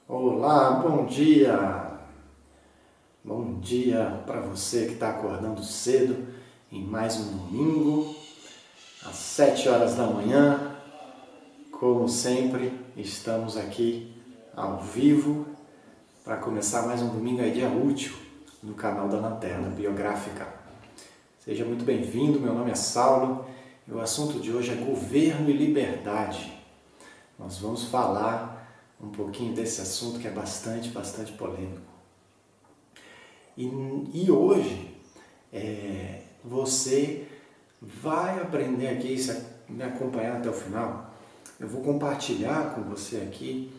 Olá, bom dia! Bom dia para você que está acordando cedo em mais um domingo, às 7 horas da manhã. Como sempre, estamos aqui ao vivo para começar mais um domingo aí, dia útil, no canal da Lanterna Biográfica. Seja muito bem-vindo, meu nome é Saulo e o assunto de hoje é governo e liberdade. Nós vamos falar um pouquinho desse assunto que é bastante polêmico. E hoje você vai aprender aqui, se me acompanhar até o final, eu vou compartilhar com você aqui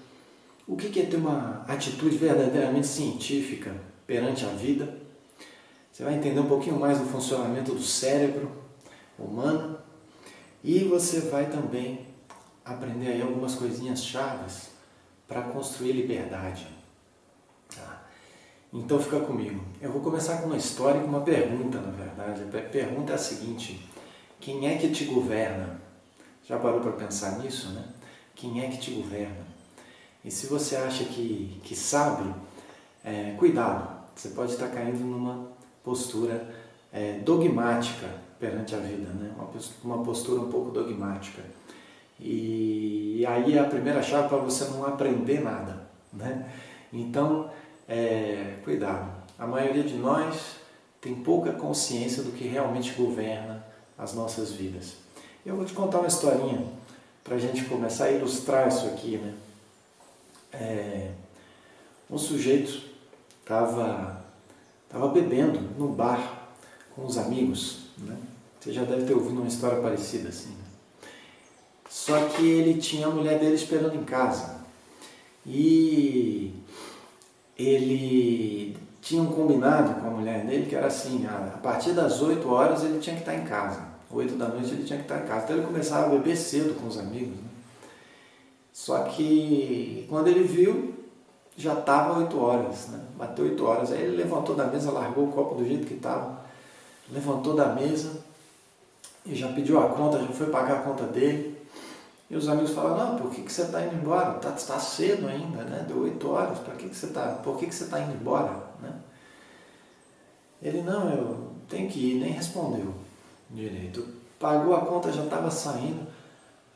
o que é ter uma atitude verdadeiramente científica perante a vida. Você vai entender um pouquinho mais do funcionamento do cérebro humano e você vai também aprender aí algumas coisinhas chaves para construir liberdade. Tá? Então fica comigo. Eu vou começar com uma história e com uma pergunta, na verdade. A pergunta é a seguinte: quem é que te governa? Já parou para pensar nisso, né? Quem é que te governa? E se você acha que sabe, cuidado. Você pode estar caindo numa postura dogmática perante a vida, né? Uma postura um pouco dogmática. E aí é a primeira chave para você não aprender nada, né? Então, cuidado. A maioria de nós tem pouca consciência do que realmente governa as nossas vidas. Eu vou te contar uma historinha para a gente começar a ilustrar isso aqui, né? Um sujeito estava bebendo num bar com os amigos, né? Você já deve ter ouvido uma história parecida assim, né? Só que ele tinha a mulher dele esperando em casa. E ele tinha um combinado com a mulher dele que era assim, a partir das 8 horas ele tinha que estar em casa. 8 da noite ele tinha que estar em casa. Então ele começava a beber cedo com os amigos, né? Só que quando ele viu, já estava 8 horas, né? Bateu 8 horas. Aí ele levantou da mesa, largou o copo do jeito que estava, levantou da mesa e já pediu a conta, já foi pagar a conta dele. E os amigos falaram: não, por que você está indo embora? Está cedo ainda, né? Deu 8 horas, por que você está indo embora? Né? Ele: não, eu tenho que ir, nem respondeu direito. Pagou a conta, já estava saindo.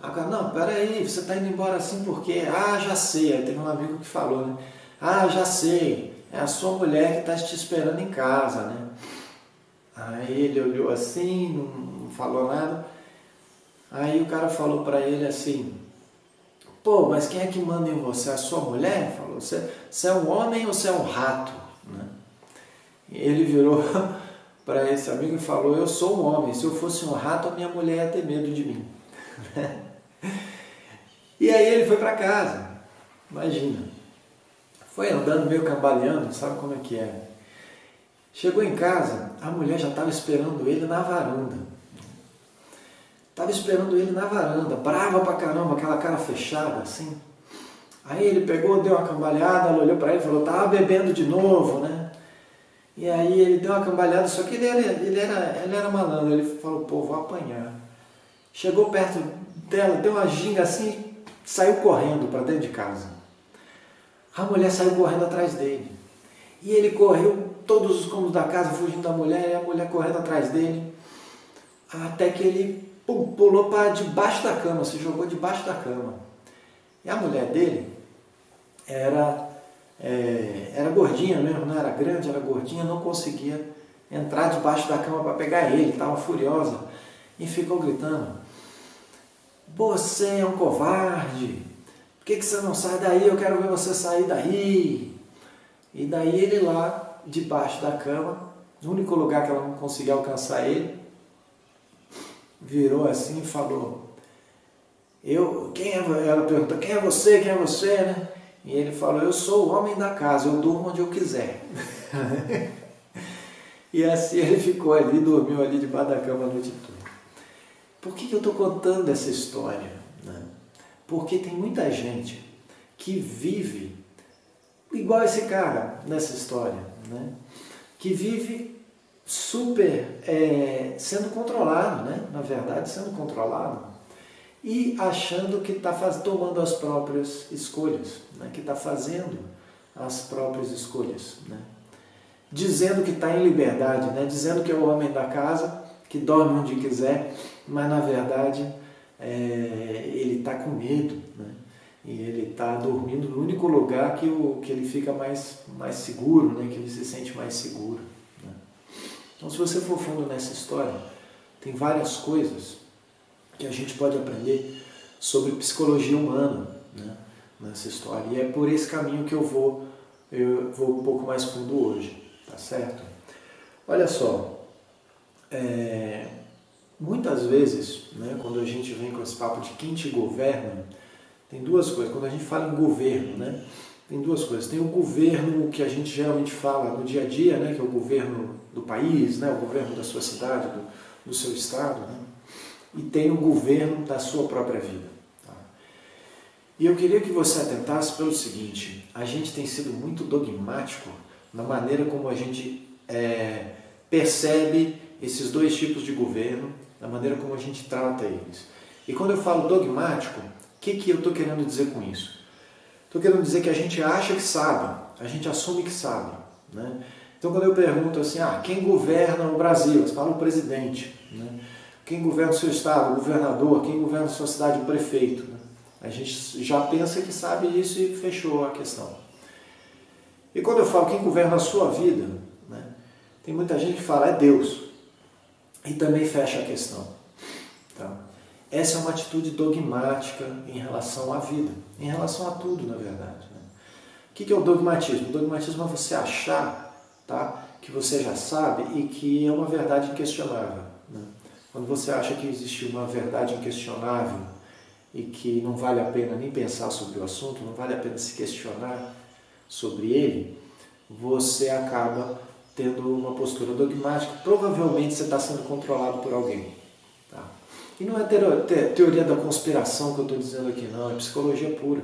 Agora: não, peraí, você está indo embora assim por quê? Ah, já sei. Aí teve um amigo que falou, né? Ah, já sei, é a sua mulher que está te esperando em casa, né? Aí ele olhou assim, não falou nada. Aí o cara falou para ele assim: pô, mas quem é que manda em você? A sua mulher? Falou: você é um homem ou você é um rato? Né? E ele virou para esse amigo e falou: eu sou um homem, se eu fosse um rato a minha mulher ia ter medo de mim. E aí ele foi para casa, imagina, foi andando meio cambaleando, sabe como é que é? Chegou em casa, a mulher já estava esperando ele na varanda. Estava esperando ele na varanda, brava pra caramba, aquela cara fechada assim. Aí ele pegou, deu uma cambalhada, ela olhou para ele e falou: tava bebendo de novo, né? E aí ele deu uma cambalhada, só que ele era malandro, ele falou: pô, vou apanhar. Chegou perto dela, deu uma ginga assim, saiu correndo para dentro de casa. A mulher saiu correndo atrás dele. E ele correu todos os cômodos da casa, fugindo da mulher, e a mulher correndo atrás dele, até que ele pulou para debaixo da cama, se jogou debaixo da cama. E a mulher dele era gordinha mesmo, não era grande, era gordinha, não conseguia entrar debaixo da cama para pegar ele, estava furiosa. E ficou gritando: você é um covarde, por que você não sai daí? Eu quero ver você sair daí. E daí ele lá, debaixo da cama, no único lugar que ela não conseguia alcançar ele, virou assim e falou: ela perguntou: quem é você, né? E ele falou: eu sou o homem da casa, eu durmo onde eu quiser. E assim ele ficou ali, dormiu ali debaixo da cama a noite toda. Por que eu estou contando essa história? Né? Porque tem muita gente que vive igual esse cara nessa história, né? Que vive super sendo controlado, né? Na verdade, sendo controlado. e achando que está tomando as próprias escolhas, né? Que está fazendo as próprias escolhas, né? Dizendo que está em liberdade, né? Dizendo que é o homem da casa, que dorme onde quiser, mas na verdade ele está com medo, né? E ele está dormindo no único lugar que ele fica mais seguro, né? Que ele se sente mais seguro, né? Então, se você for fundo nessa história, tem várias coisas que a gente pode aprender sobre psicologia humana, né? Nessa história. E é por esse caminho que eu vou um pouco mais fundo hoje, tá certo? Olha só, muitas vezes, né, quando a gente vem com esse papo de quem te governa, tem duas coisas. Quando a gente fala em governo, né, tem duas coisas. Tem o governo que a gente geralmente fala no dia a dia, né, que é o governo do país, né, o governo da sua cidade, do seu estado, né, e tem o governo da sua própria vida. Tá? E eu queria que você atentasse pelo seguinte: a gente tem sido muito dogmático na maneira como a gente percebe esses dois tipos de governo, na maneira como a gente trata eles. E quando eu falo dogmático, o que eu estou querendo dizer com isso? Estou querendo dizer que a gente acha que sabe, a gente assume que sabe, né? Então, quando eu pergunto assim, quem governa o Brasil? Você fala o presidente, né? Quem governa o seu estado? O governador. Quem governa a sua cidade? O prefeito, né? A gente já pensa que sabe isso e fechou a questão. E quando eu falo quem governa a sua vida, né, tem muita gente que fala é Deus. E também fecha a questão. Tá? Essa é uma atitude dogmática em relação à vida, em relação a tudo, na verdade. Né? O que é o dogmatismo? O dogmatismo é você achar, tá, que você já sabe e que é uma verdade inquestionável. Né? Quando você acha que existe uma verdade inquestionável e que não vale a pena nem pensar sobre o assunto, não vale a pena se questionar sobre ele, você acaba tendo uma postura dogmática. Provavelmente você está sendo controlado por alguém. Tá? E não é teoria da conspiração que eu estou dizendo aqui, não. É psicologia pura.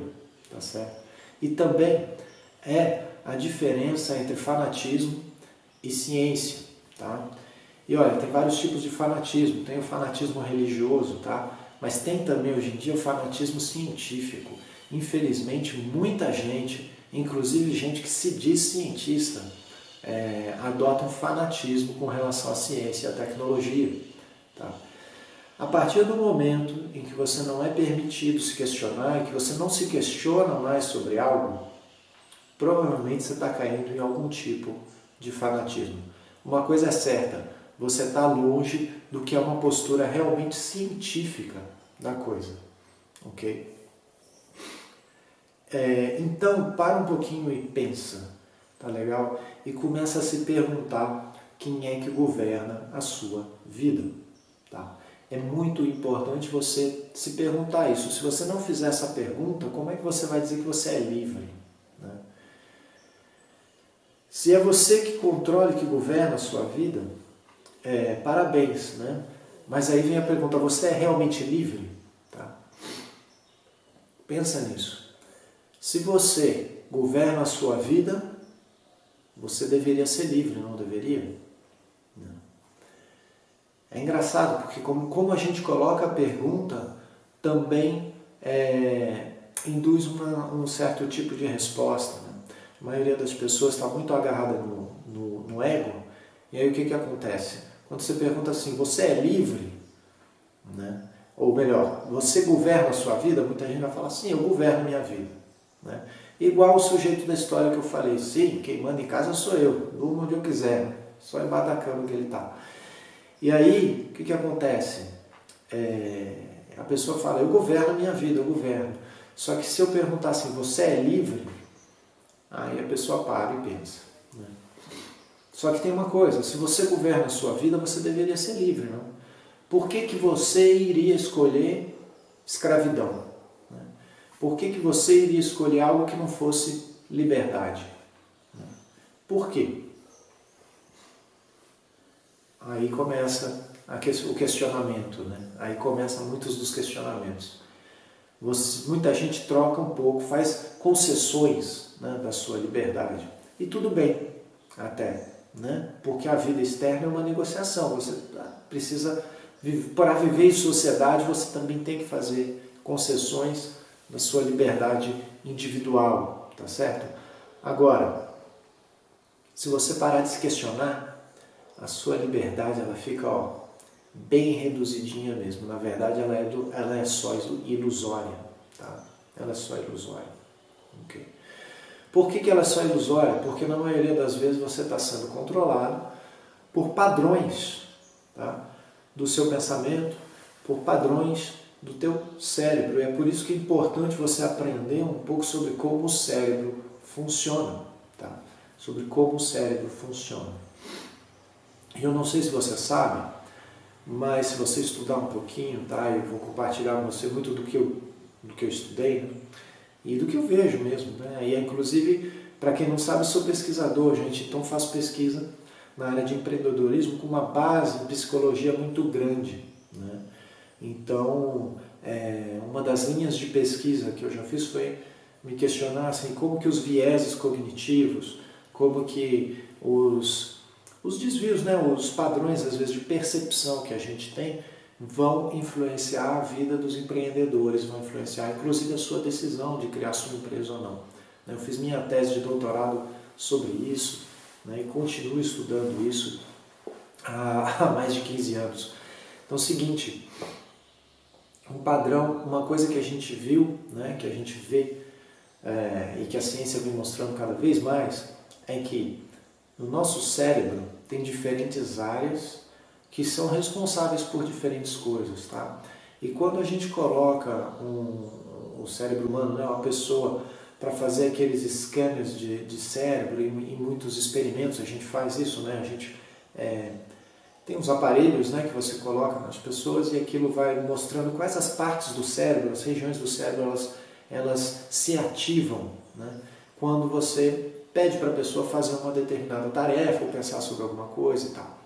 Tá certo? E também é a diferença entre fanatismo e ciência. Tá? E olha, tem vários tipos de fanatismo. Tem o fanatismo religioso, tá? Mas tem também hoje em dia o fanatismo científico. Infelizmente, muita gente, inclusive gente que se diz cientista, adota um fanatismo com relação à ciência e à tecnologia. Tá? A partir do momento em que você não é permitido se questionar, em que você não se questiona mais sobre algo, provavelmente você está caindo em algum tipo de fanatismo. Uma coisa é certa, você está longe do que é uma postura realmente científica da coisa. Ok? Então, para um pouquinho e pensa, tá legal? E começa a se perguntar quem é que governa a sua vida, tá? É muito importante você se perguntar isso. Se você não fizer essa pergunta, como é que você vai dizer que você é livre? Né? Se é você que controla e que governa a sua vida, parabéns, né? Mas aí vem a pergunta, você é realmente livre? Tá? Pensa nisso. Se você governa a sua vida, você deveria ser livre, não deveria? Não. É engraçado, porque como a gente coloca a pergunta, também induz um certo tipo de resposta. Né? A maioria das pessoas está muito agarrada no ego, e aí o que acontece? Quando você pergunta assim, você é livre? Né? Ou melhor, você governa a sua vida? Muita gente vai falar, sim, eu governo a minha vida. Né? Igual o sujeito da história que eu falei, sim, quem manda em casa sou eu, durmo onde eu quiser, só embaixo da cama que ele está. E aí, o que acontece? A pessoa fala, eu governo a minha vida, eu governo. Só que se eu perguntar assim, você é livre? Aí a pessoa para e pensa. Né? Só que tem uma coisa, se você governa a sua vida, você deveria ser livre, não? Por que você iria escolher escravidão? Né? Por que você iria escolher algo que não fosse liberdade? Né? Por quê? Aí começa o questionamento, né? Aí começam muitos dos questionamentos. Muita gente troca um pouco, faz concessões, né, da sua liberdade. E tudo bem, até, né? Porque a vida externa é uma negociação. Você precisa para viver em sociedade, você também tem que fazer concessões na sua liberdade individual, tá certo? Agora, se você parar de se questionar, a sua liberdade ela fica bem reduzidinha mesmo. Na verdade, ela é só ilusória, tá? Ela é só ilusória. Okay? Por que ela é só ilusória? Porque na maioria das vezes você está sendo controlado por padrões, tá? Do seu pensamento, por padrões do teu cérebro. E é por isso que é importante você aprender um pouco sobre como o cérebro funciona, tá? Sobre como o cérebro funciona. Eu não sei se você sabe, mas se você estudar um pouquinho, tá? Eu vou compartilhar com você muito do que eu estudei, né? E do que eu vejo mesmo, né? E inclusive, para quem não sabe, eu sou pesquisador, gente, então faço pesquisa na área de empreendedorismo com uma base em psicologia muito grande, né? Então, uma das linhas de pesquisa que eu já fiz foi me questionar assim, como que os vieses cognitivos, como que os desvios, né, os padrões às vezes de percepção que a gente tem vão influenciar a vida dos empreendedores, vão influenciar inclusive a sua decisão de criar sua empresa ou não. Eu fiz minha tese de doutorado sobre isso, né, e continuo estudando isso há mais de 15 anos. Então é o seguinte, um padrão, uma coisa que a gente viu, né, que a gente vê e que a ciência vem mostrando cada vez mais, é que no nosso cérebro tem diferentes áreas que são responsáveis por diferentes coisas, tá? E quando a gente coloca o cérebro humano, né, uma pessoa, para fazer aqueles scanners de cérebro, e em muitos experimentos a gente faz isso, né? A gente tem uns aparelhos, né, que você coloca nas pessoas e aquilo vai mostrando quais as partes do cérebro, as regiões do cérebro, elas se ativam, né, quando você pede para a pessoa fazer uma determinada tarefa ou pensar sobre alguma coisa e tal.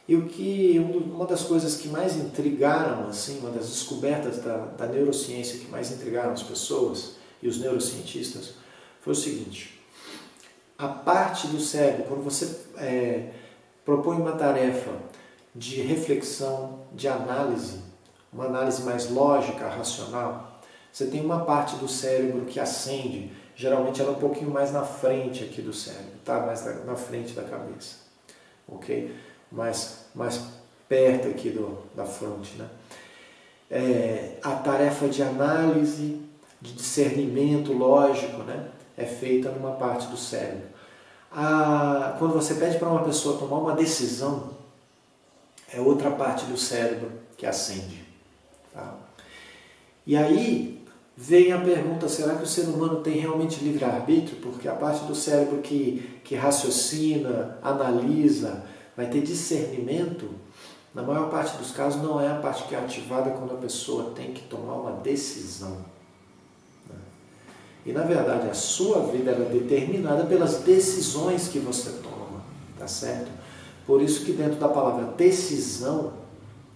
E uma das coisas que mais intrigaram, assim, uma das descobertas da neurociência que mais intrigaram as pessoas e os neurocientistas foi o seguinte: a parte do cérebro, quando você propõe uma tarefa de reflexão, de análise, uma análise mais lógica, racional, você tem uma parte do cérebro que acende, geralmente ela é um pouquinho mais na frente aqui do cérebro, tá? Mais na frente da cabeça, ok? Mais perto aqui da fronte, né? A tarefa de análise, de discernimento lógico, né, é feita numa parte do cérebro. Quando você pede para uma pessoa tomar uma decisão, é outra parte do cérebro que acende, tá? E aí vem a pergunta, será que o ser humano tem realmente livre-arbítrio? Porque a parte do cérebro que raciocina, analisa, vai ter discernimento, na maior parte dos casos não é a parte que é ativada quando a pessoa tem que tomar uma decisão. E na verdade a sua vida é determinada pelas decisões que você toma, tá certo? Por isso que dentro da palavra decisão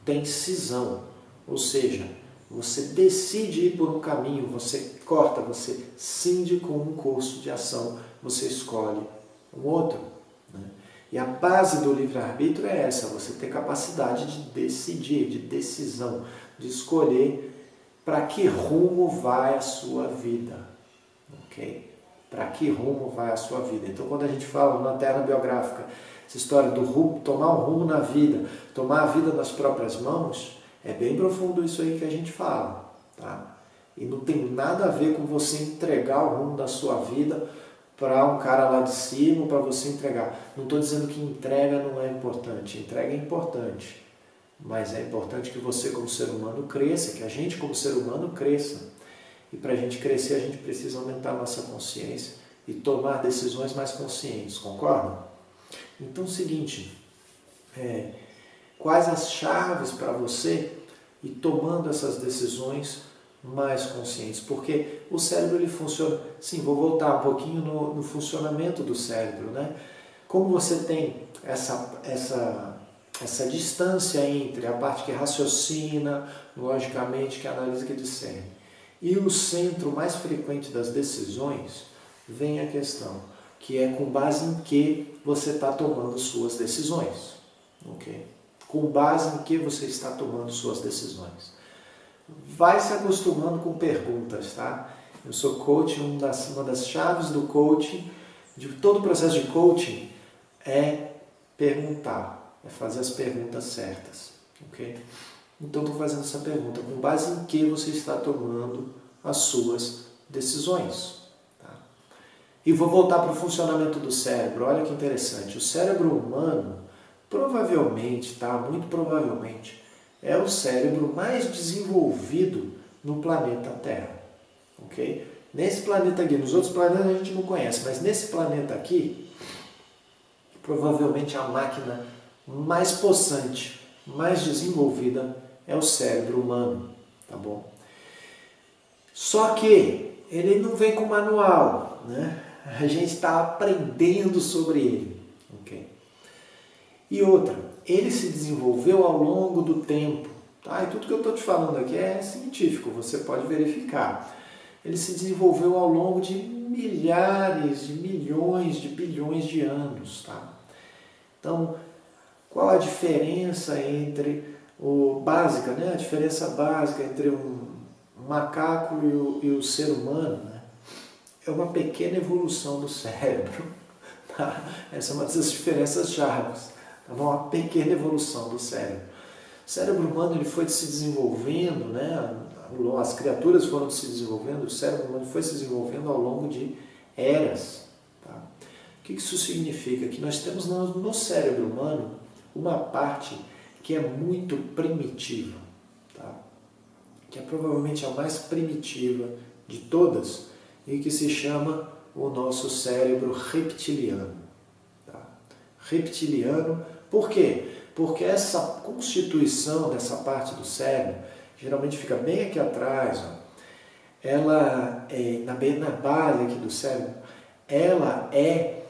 tem cisão, ou seja, você decide ir por um caminho, você corta, você cinge com um curso de ação, você escolhe um outro, né? E a base do livre-arbítrio é essa, você ter capacidade de decidir, de decisão, de escolher para que rumo vai a sua vida, ok? Para que rumo vai a sua vida. Então quando a gente fala na terra biográfica, essa história do rumo, tomar um rumo na vida, tomar a vida nas próprias mãos, é bem profundo isso aí que a gente fala, tá? E não tem nada a ver com você entregar o rumo da sua vida para um cara lá de cima, para você entregar. Não estou dizendo que entrega não é importante, entrega é importante, mas é importante que você como ser humano cresça, que a gente como ser humano cresça. E para a gente crescer a gente precisa aumentar a nossa consciência e tomar decisões mais conscientes, concorda? Então é o seguinte, quais as chaves para você ir tomando essas decisões mais conscientes? Porque o cérebro ele funciona, sim, vou voltar um pouquinho no funcionamento do cérebro, né? Como você tem essa distância entre a parte que raciocina, logicamente, que analisa, que discerne, e o centro mais frequente das decisões, vem a questão, que é com base em que você está tomando suas decisões, ok? com base em que você está tomando suas decisões. Vai se acostumando com perguntas, tá? Eu sou coach, uma das chaves do coaching, de todo o processo de coaching, é perguntar, é fazer as perguntas certas, ok? Então estou fazendo essa pergunta, com base em que você está tomando as suas decisões, tá? E vou voltar para o funcionamento do cérebro. Olha que interessante, o cérebro humano, provavelmente, tá? Muito provavelmente, é o cérebro mais desenvolvido no planeta Terra, ok? Nesse planeta aqui, nos outros planetas a gente não conhece, mas nesse planeta aqui, provavelmente a máquina mais possante, mais desenvolvida é o cérebro humano, tá bom? Só que ele não vem com manual, né? A gente está aprendendo sobre ele, ok? E outra, ele se desenvolveu ao longo do tempo, tá? E tudo que eu estou te falando aqui é científico, você pode verificar. Ele se desenvolveu ao longo de milhares, de milhões, de bilhões de anos, tá? Então, qual a diferença entre básica, né? A diferença básica entre um macaco e o ser humano, né? É uma pequena evolução do cérebro, tá? Essa é uma das diferenças chaves, tá bom? Uma pequena evolução do cérebro. O cérebro humano ele foi se desenvolvendo, né? As criaturas foram se desenvolvendo, o cérebro humano foi se desenvolvendo ao longo de eras, tá? O que isso significa? Que nós temos no cérebro humano uma parte que é muito primitiva, tá? Que é provavelmente a mais primitiva de todas e que se chama o nosso cérebro reptiliano. Tá? Reptiliano, por quê? Porque essa constituição dessa parte do cérebro geralmente fica bem aqui atrás, ó. Ela é na base aqui do cérebro, ela é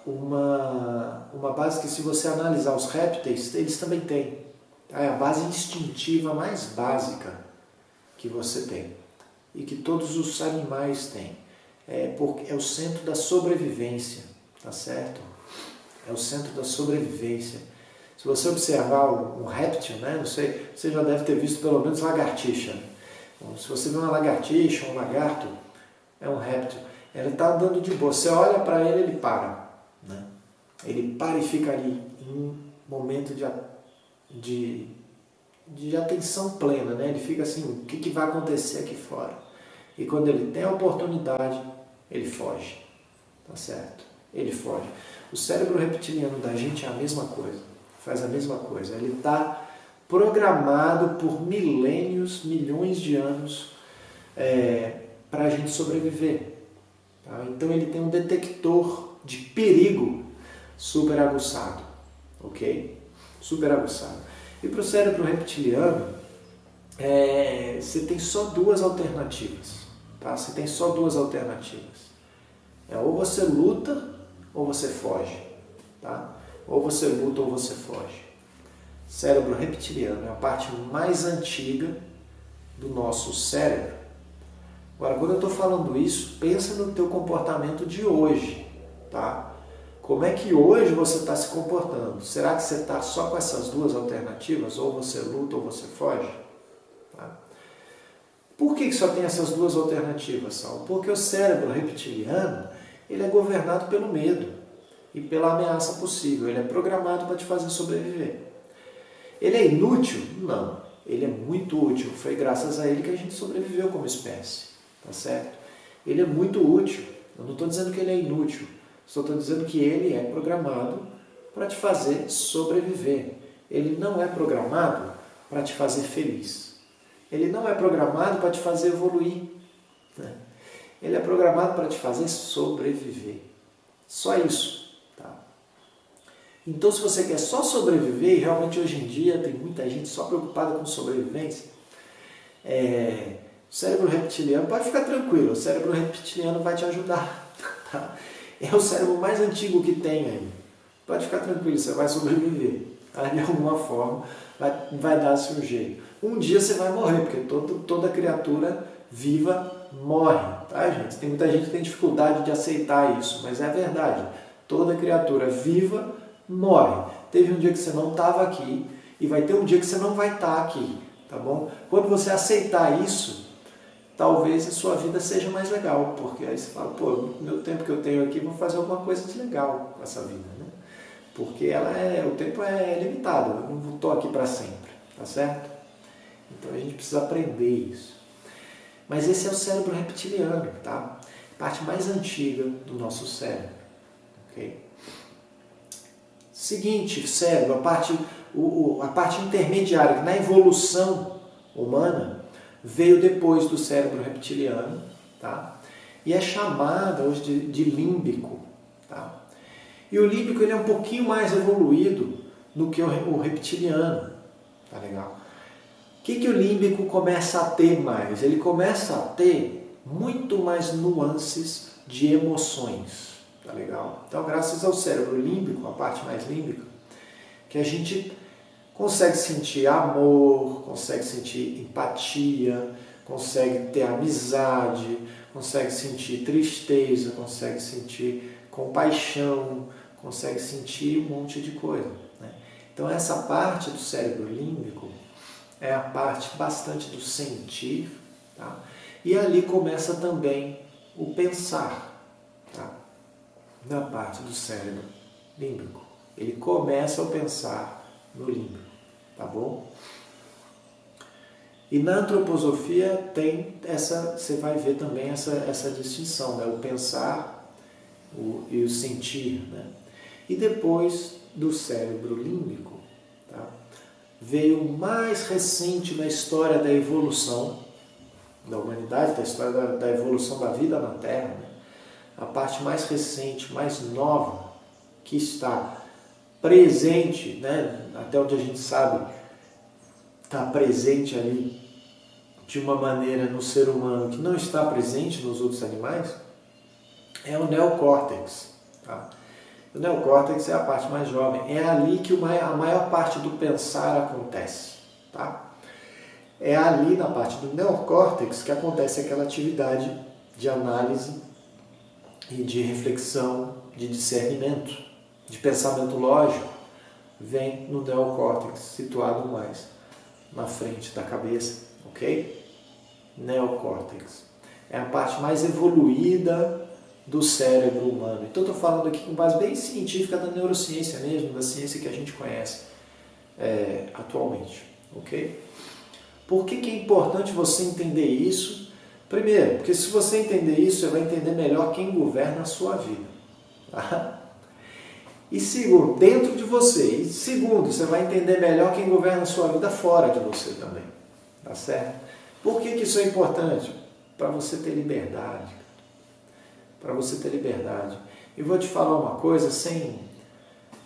uma base que, se você analisar os répteis, eles também têm. É a base instintiva mais básica que você tem e que todos os animais têm. É o centro da sobrevivência, tá certo? É o centro da sobrevivência. Se você observar um réptil, né, não sei, você já deve ter visto pelo menos lagartixa. Então, se você vê uma lagartixa, um lagarto, é um réptil. Ele está andando de boa. Você olha para ele, ele para, né? Ele para e fica ali em um momento de atenção plena, né? Ele fica assim, o que vai acontecer aqui fora? E quando ele tem a oportunidade, ele foge, tá certo? Ele foge. O cérebro reptiliano da gente é a mesma coisa, faz a mesma coisa. Ele está programado por milênios, milhões de anos para a gente sobreviver. Tá? Então ele tem um detector de perigo super aguçado, ok? Super aguçado. E para o cérebro reptiliano, você tem só duas alternativas, tá? Você tem só duas alternativas. Ou você luta ou você foge, tá? Ou você luta ou você foge. Cérebro reptiliano é a parte mais antiga do nosso cérebro. Agora, quando eu estou falando isso, pensa no teu comportamento de hoje, tá? Como é que hoje você está se comportando? Será que você está só com essas duas alternativas? Ou você luta ou você foge? Tá? Por que só tem essas duas alternativas, Saulo? Porque o cérebro reptiliano ele é governado pelo medo e pela ameaça possível. Ele é programado para te fazer sobreviver. Ele é inútil? Não. Ele é muito útil. Foi graças a ele que a gente sobreviveu como espécie. Tá certo? Ele é muito útil. Eu não estou dizendo que ele é inútil. Só estou dizendo que ele é programado para te fazer sobreviver. Ele não é programado para te fazer feliz. Ele não é programado para te fazer evoluir. Né? Ele é programado para te fazer sobreviver. Só isso. Tá? Então, se você quer só sobreviver, e realmente hoje em dia tem muita gente só preocupada com sobrevivência, o cérebro reptiliano, pode ficar tranquilo, o cérebro reptiliano vai te ajudar. Tá? É o cérebro mais antigo que tem aí. Pode ficar tranquilo, você vai sobreviver. Tá? De alguma forma vai dar seu jeito. Um dia você vai morrer, porque toda criatura viva morre. Tá, gente? Tem muita gente que tem dificuldade de aceitar isso, mas é verdade. Toda criatura viva morre. Teve um dia que você não estava aqui e vai ter um dia que você não vai estar aqui, tá bom? Quando você aceitar isso, talvez a sua vida seja mais legal, porque aí você fala, pô, no meu tempo que eu tenho aqui, vou fazer alguma coisa de legal com essa vida, né? Porque o tempo é limitado, eu não estou aqui para sempre, tá certo? Então a gente precisa aprender isso. Mas esse é o cérebro reptiliano, tá? Parte mais antiga do nosso cérebro, ok? Seguinte, cérebro, a parte intermediária, que na evolução humana veio depois do cérebro reptiliano, tá? E é chamada hoje de límbico, tá? E o límbico ele é um pouquinho mais evoluído do que o reptiliano, tá legal? O que o límbico começa a ter mais? Ele começa a ter muito mais nuances de emoções, tá legal? Então, graças ao cérebro límbico, a parte mais límbica, que a gente consegue sentir amor, consegue sentir empatia, consegue ter amizade, consegue sentir tristeza, consegue sentir compaixão, consegue sentir um monte de coisa, né? Então, essa parte do cérebro límbico é a parte bastante do sentir, tá? E ali começa também o pensar, tá? Na parte do cérebro límbico. Ele começa a pensar no límbico, tá bom? E na antroposofia tem você vai ver também essa distinção, né? O pensar e o sentir, né? E depois do cérebro límbico, tá? Veio o mais recente na história da evolução da humanidade, da história da evolução da vida na Terra, né? A parte mais recente, mais nova, que está presente, né? Até onde a gente sabe, está presente ali de uma maneira no ser humano que não está presente nos outros animais, é o neocórtex, tá? O neocórtex é a parte mais jovem, é ali que a maior parte do pensar acontece, tá? É ali na parte do neocórtex que acontece aquela atividade de análise e de reflexão, de discernimento, de pensamento lógico, vem no neocórtex, situado mais na frente da cabeça, ok? Neocórtex. É a parte mais evoluída do cérebro humano. Então eu estou falando aqui com base bem científica da neurociência mesmo, da ciência que a gente conhece atualmente, ok? Por que é importante você entender isso? Primeiro, porque se você entender isso, você vai entender melhor quem governa a sua vida. Tá? E segundo, dentro de você. E segundo, você vai entender melhor quem governa a sua vida fora de você também. Tá certo? Por que isso é importante? Para você ter liberdade. Para você ter liberdade. E vou te falar uma coisa sem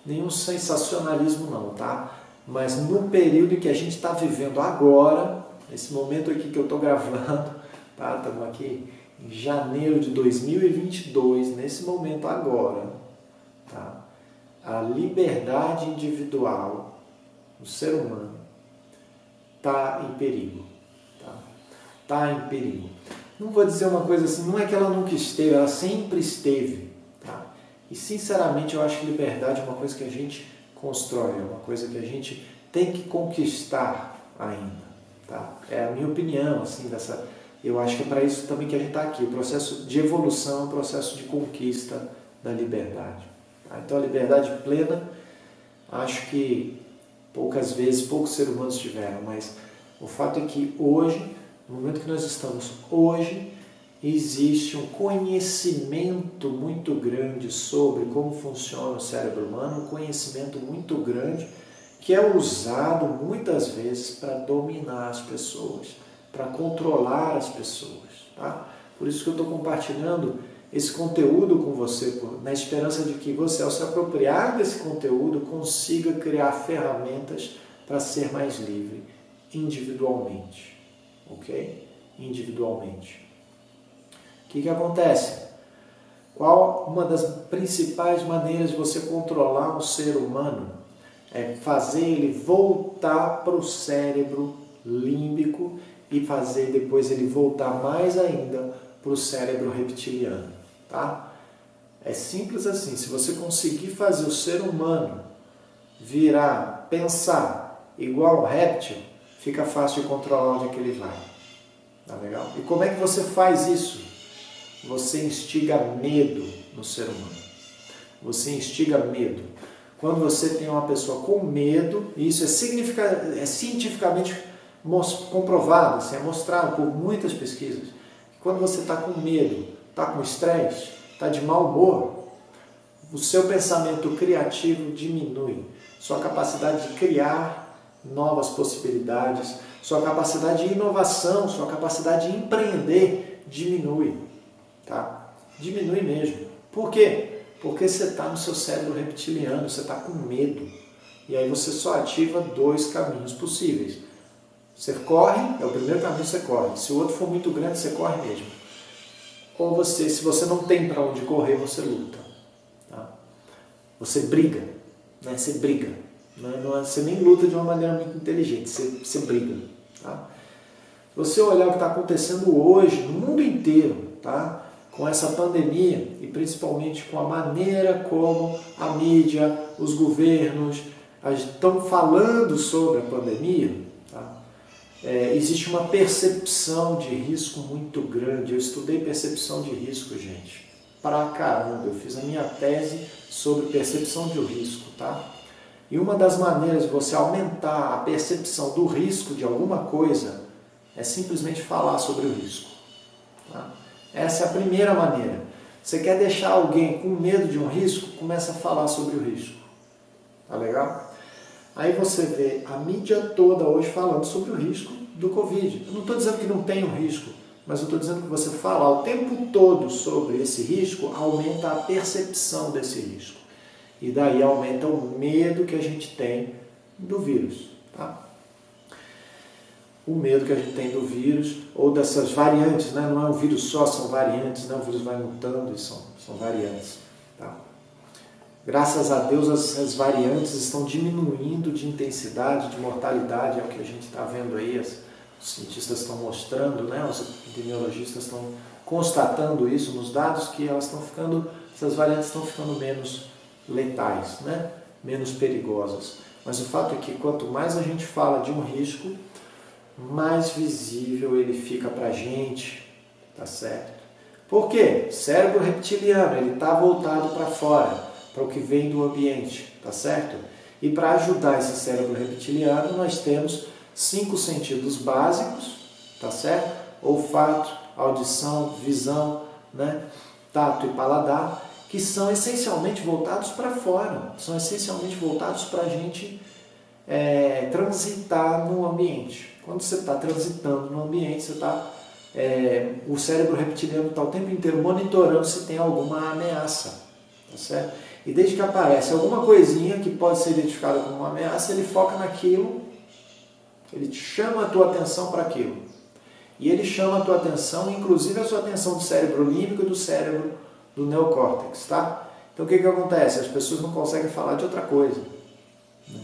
nenhum sensacionalismo não, tá? Mas no período em que a gente está vivendo agora, nesse momento aqui que eu estou gravando, tá? Estamos aqui em janeiro de 2022, nesse momento agora, tá? A liberdade individual do ser humano está em perigo, tá? Está em perigo. Não vou dizer uma coisa assim, não é que ela nunca esteve, ela sempre esteve, tá? E sinceramente eu acho que liberdade é uma coisa que a gente constrói, é uma coisa que a gente tem que conquistar ainda, tá? É a minha opinião, assim, eu acho que é para isso também que a gente está aqui. O processo de evolução é um processo de conquista da liberdade. Tá? Então a liberdade plena, acho que poucos seres humanos tiveram, mas o fato é que hoje, no momento que nós estamos hoje, existe um conhecimento muito grande sobre como funciona o cérebro humano, um conhecimento muito grande que é usado muitas vezes para dominar as pessoas, para controlar as pessoas. Tá? Por isso que eu estou compartilhando esse conteúdo com você, na esperança de que você, ao se apropriar desse conteúdo, consiga criar ferramentas para ser mais livre individualmente. Ok? Individualmente. O que acontece? Qual uma das principais maneiras de você controlar um ser humano? É fazer ele voltar para o cérebro límbico e fazer depois ele voltar mais ainda para o cérebro reptiliano. Tá? É simples assim, se você conseguir fazer o ser humano virar, pensar igual um réptil, fica fácil de controlar onde é que ele vai. Tá legal? E como é que você faz isso? Você instiga medo no ser humano. Você instiga medo. Quando você tem uma pessoa com medo, e isso é cientificamente comprovado, assim, é mostrado por muitas pesquisas, que quando você está com medo, está com estresse, está de mau humor, o seu pensamento criativo diminui, sua capacidade de criar novas possibilidades, sua capacidade de inovação, sua capacidade de empreender diminui, tá? Diminui mesmo. Por quê? Porque você está no seu cérebro reptiliano, você está com medo. E aí você só ativa 2 caminhos possíveis. Você corre, é o primeiro caminho que você corre. Se o outro for muito grande, você corre mesmo. Ou você, se você não tem para onde correr, você luta. Tá? Você briga. Né? Você briga. Você nem luta de uma maneira muito inteligente, você briga. Tá? Se você olhar o que está acontecendo hoje, no mundo inteiro, tá? Com essa pandemia e principalmente com a maneira como a mídia, os governos estão falando sobre a pandemia, tá? Existe uma percepção de risco muito grande. Eu estudei percepção de risco, gente, pra caramba. Eu fiz a minha tese sobre percepção de risco, tá? E uma das maneiras de você aumentar a percepção do risco de alguma coisa é simplesmente falar sobre o risco, tá? Essa é a primeira maneira. Você quer deixar alguém com medo de um risco? Começa a falar sobre o risco. Tá legal? Aí você vê a mídia toda hoje falando sobre o risco do Covid. Eu não estou dizendo que não tem um risco, mas eu estou dizendo que você falar o tempo todo sobre esse risco aumenta a percepção desse risco. E daí aumenta o medo que a gente tem do vírus. Tá? O medo que a gente tem do vírus, ou dessas variantes, né? Não é um vírus só, são variantes, né? O vírus vai mutando e são variantes. Tá? Graças a Deus as variantes estão diminuindo de intensidade, de mortalidade, é o que a gente está vendo aí, os cientistas estão mostrando, né? Os epidemiologistas estão constatando isso nos dados, que essas variantes estão ficando menos letais, né? Menos perigosas. Mas o fato é que quanto mais a gente fala de um risco, mais visível ele fica para a gente, tá certo? Por quê? Cérebro reptiliano, ele está voltado para fora, para o que vem do ambiente, tá certo? E para ajudar esse cérebro reptiliano, nós temos 5 sentidos básicos, tá certo? Olfato, audição, visão, né? Tato e paladar, que são essencialmente voltados para fora, são essencialmente voltados para a gente transitar no ambiente. Quando você está transitando no ambiente, o cérebro reptiliano está o tempo inteiro monitorando se tem alguma ameaça, tá certo? E desde que aparece alguma coisinha que pode ser identificada como uma ameaça, ele foca naquilo, ele chama a tua atenção para aquilo. E ele chama a tua atenção, inclusive a sua atenção do cérebro límbico e do cérebro do neocórtex, tá? Então o que acontece? As pessoas não conseguem falar de outra coisa, né?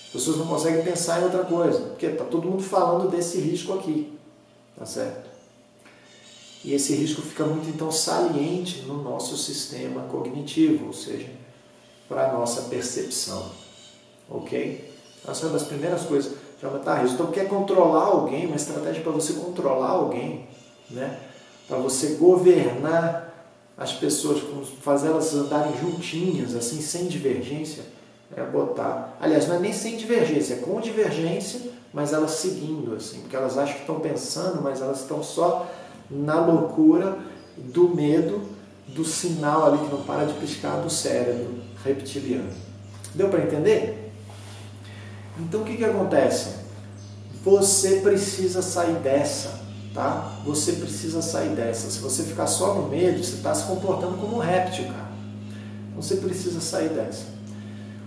As pessoas não conseguem pensar em outra coisa, porque está todo mundo falando desse risco aqui, tá certo? E esse risco fica muito, então, saliente no nosso sistema cognitivo, ou seja, para a nossa percepção, ok? Essa é uma das primeiras coisas de aumentar risco. Então, quer controlar alguém, uma estratégia para você controlar alguém, né? Para você governar as pessoas, fazer elas andarem juntinhas, assim, sem divergência, botar... Aliás, não é nem sem divergência, é com divergência, mas elas seguindo, assim, porque elas acham que estão pensando, mas elas estão só na loucura do medo, do sinal ali que não para de piscar do cérebro reptiliano. Deu para entender? Então o que acontece? Você precisa sair dessa, tá? Você precisa sair dessa. Se você ficar só no medo, você está se comportando como um réptil, cara. Você precisa sair dessa.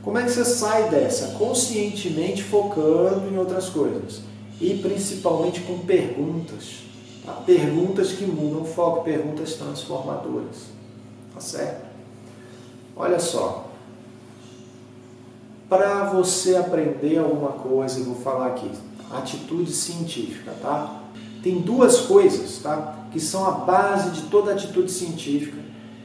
Como é que você sai dessa? Conscientemente focando em outras coisas. E principalmente com perguntas. Tá? Perguntas que mudam o foco, perguntas transformadoras. Tá certo? Olha só. Para você aprender alguma coisa, eu vou falar aqui, atitude científica, tá? Tem 2 coisas, tá? Que são a base de toda atitude científica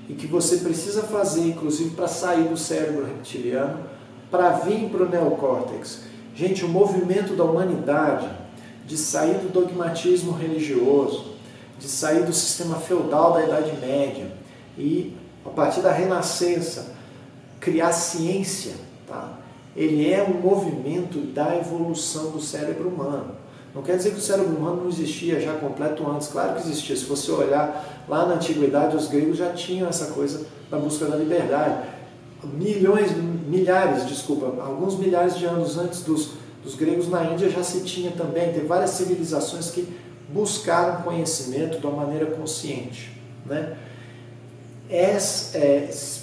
e que você precisa fazer, inclusive, para sair do cérebro reptiliano para vir para o neocórtex? Gente, o movimento da humanidade de sair do dogmatismo religioso, de sair do sistema feudal da Idade Média e, a partir da Renascença, criar ciência, tá? Ele é um movimento da evolução do cérebro humano. Não quer dizer que o cérebro humano não existia já completo antes, claro que existia. Se você olhar lá na antiguidade, os gregos já tinham essa coisa da busca da liberdade. Alguns milhares de anos antes dos gregos na Índia já se tinha também, tem várias civilizações que buscaram conhecimento de uma maneira consciente, né?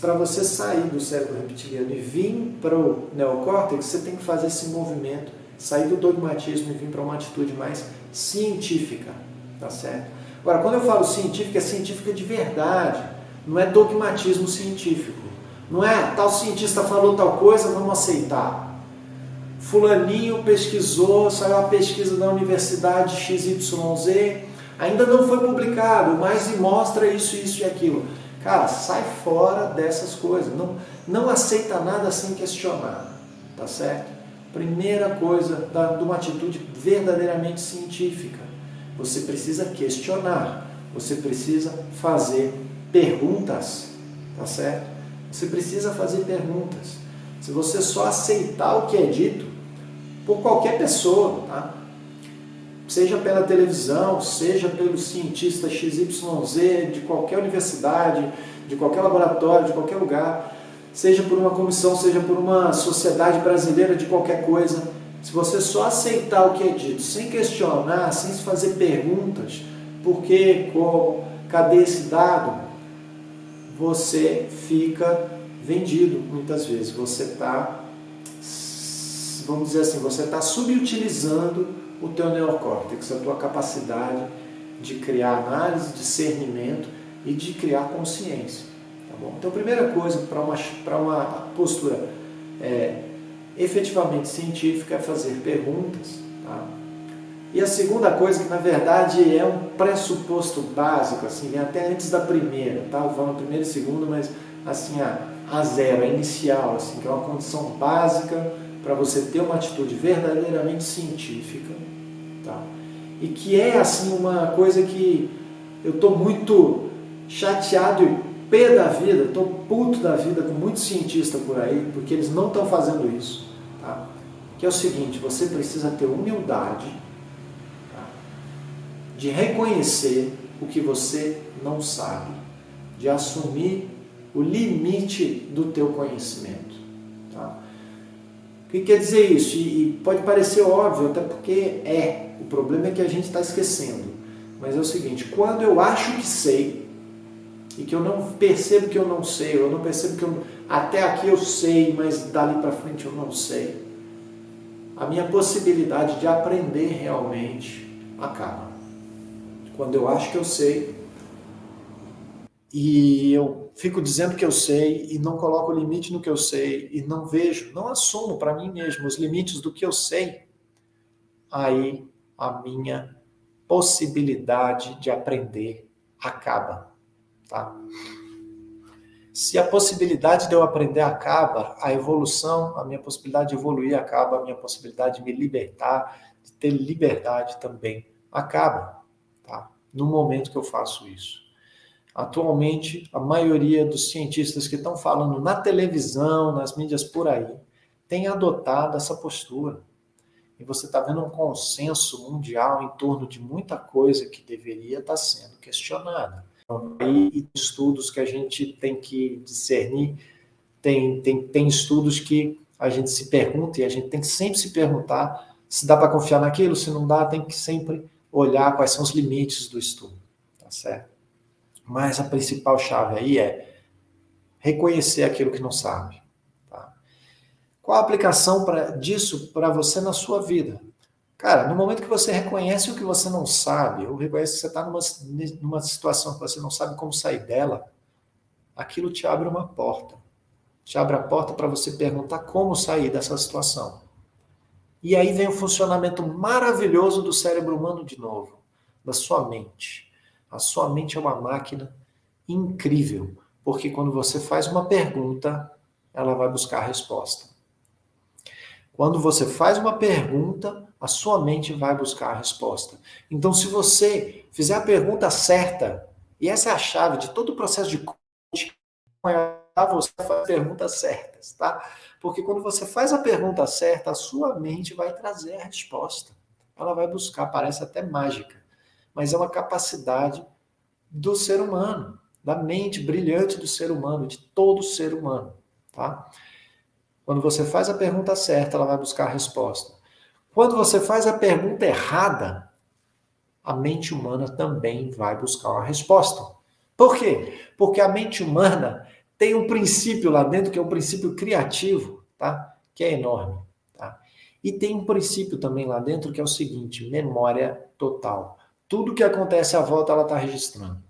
Para você sair do cérebro reptiliano e vir para o neocórtex, você tem que fazer esse movimento, sair do dogmatismo e vir para uma atitude mais científica, tá certo? Agora, quando eu falo científica, é científica de verdade, não é dogmatismo científico. Não é tal cientista falou tal coisa, vamos aceitar. Fulaninho pesquisou, saiu uma pesquisa da universidade XYZ, ainda não foi publicado, mas mostra isso, isso e aquilo. Cara, sai fora dessas coisas, não aceita nada sem questionar, tá certo? Primeira coisa de uma atitude verdadeiramente científica, você precisa questionar, você precisa fazer perguntas, tá certo? Você precisa fazer perguntas. Se você só aceitar o que é dito por qualquer pessoa, tá? Seja pela televisão, seja pelo cientista XYZ de qualquer universidade, de qualquer laboratório, de qualquer lugar, seja por uma comissão, seja por uma sociedade brasileira de qualquer coisa, se você só aceitar o que é dito, sem questionar, sem se fazer perguntas, por quê, como, cadê esse dado, você fica vendido muitas vezes. Você está, vamos dizer assim, você está subutilizando o teu neocórtex, a tua capacidade de criar análise, discernimento e de criar consciência. Tá bom? Então, a primeira coisa para uma postura efetivamente científica é fazer perguntas. Tá? E a segunda coisa, que na verdade é um pressuposto básico, assim, vem até antes da primeira, tá? Eu falo primeira e segunda, mas assim, a zero, a inicial, assim, que é uma condição básica para você ter uma atitude verdadeiramente científica, tá? E que é assim uma coisa que eu estou muito chateado e pé da vida, estou puto da vida com muitos cientistas por aí, porque eles não estão fazendo isso, tá? Que é o seguinte, você precisa ter humildade, tá? De reconhecer o que você não sabe, de assumir o limite do teu conhecimento, tá? O que quer dizer isso? E pode parecer óbvio, até porque o problema é que a gente está esquecendo. Mas é o seguinte, quando eu acho que sei, e que eu não percebo que eu não sei, eu não percebo que até aqui eu sei, mas dali para frente eu não sei, a minha possibilidade de aprender realmente acaba. Quando eu acho que eu sei, e eu fico dizendo que eu sei e não coloco limite no que eu sei e não vejo, não assumo para mim mesmo os limites do que eu sei, aí a minha possibilidade de aprender acaba, tá? Se a possibilidade de eu aprender acaba, a evolução, a minha possibilidade de evoluir acaba, a minha possibilidade de me libertar, de ter liberdade também acaba, tá? No momento que eu faço isso. Atualmente, a maioria dos cientistas que estão falando na televisão, nas mídias por aí, tem adotado essa postura. E você está vendo um consenso mundial em torno de muita coisa que deveria estar sendo questionada. Aí, estudos que a gente tem que discernir, tem estudos que a gente se pergunta, e a gente tem que sempre se perguntar se dá para confiar naquilo, se não dá, tem que sempre olhar quais são os limites do estudo, tá certo? Mas a principal chave aí é reconhecer aquilo que não sabe. Tá? Qual a aplicação disso para você na sua vida? Cara, no momento que você reconhece o que você não sabe, ou reconhece que você está numa situação que você não sabe como sair dela, aquilo te abre uma porta. Te abre a porta para você perguntar como sair dessa situação. E aí vem o funcionamento maravilhoso do cérebro humano de novo, da sua mente. A sua mente é uma máquina incrível, porque quando você faz uma pergunta, ela vai buscar a resposta. Quando você faz uma pergunta, a sua mente vai buscar a resposta. Então, se você fizer a pergunta certa, e essa é a chave de todo o processo de coaching, você faz perguntas certas, tá? Porque quando você faz a pergunta certa, a sua mente vai trazer a resposta. Ela vai buscar, parece até mágica, mas é uma capacidade do ser humano, da mente brilhante do ser humano, de todo ser humano, tá? Quando você faz a pergunta certa, ela vai buscar a resposta. Quando você faz a pergunta errada, a mente humana também vai buscar uma resposta. Por quê? Porque a mente humana tem um princípio lá dentro, que é um princípio criativo, tá? Que é enorme. Tá? E tem um princípio também lá dentro, que é o seguinte: memória total. Tudo que acontece à volta, ela está registrando.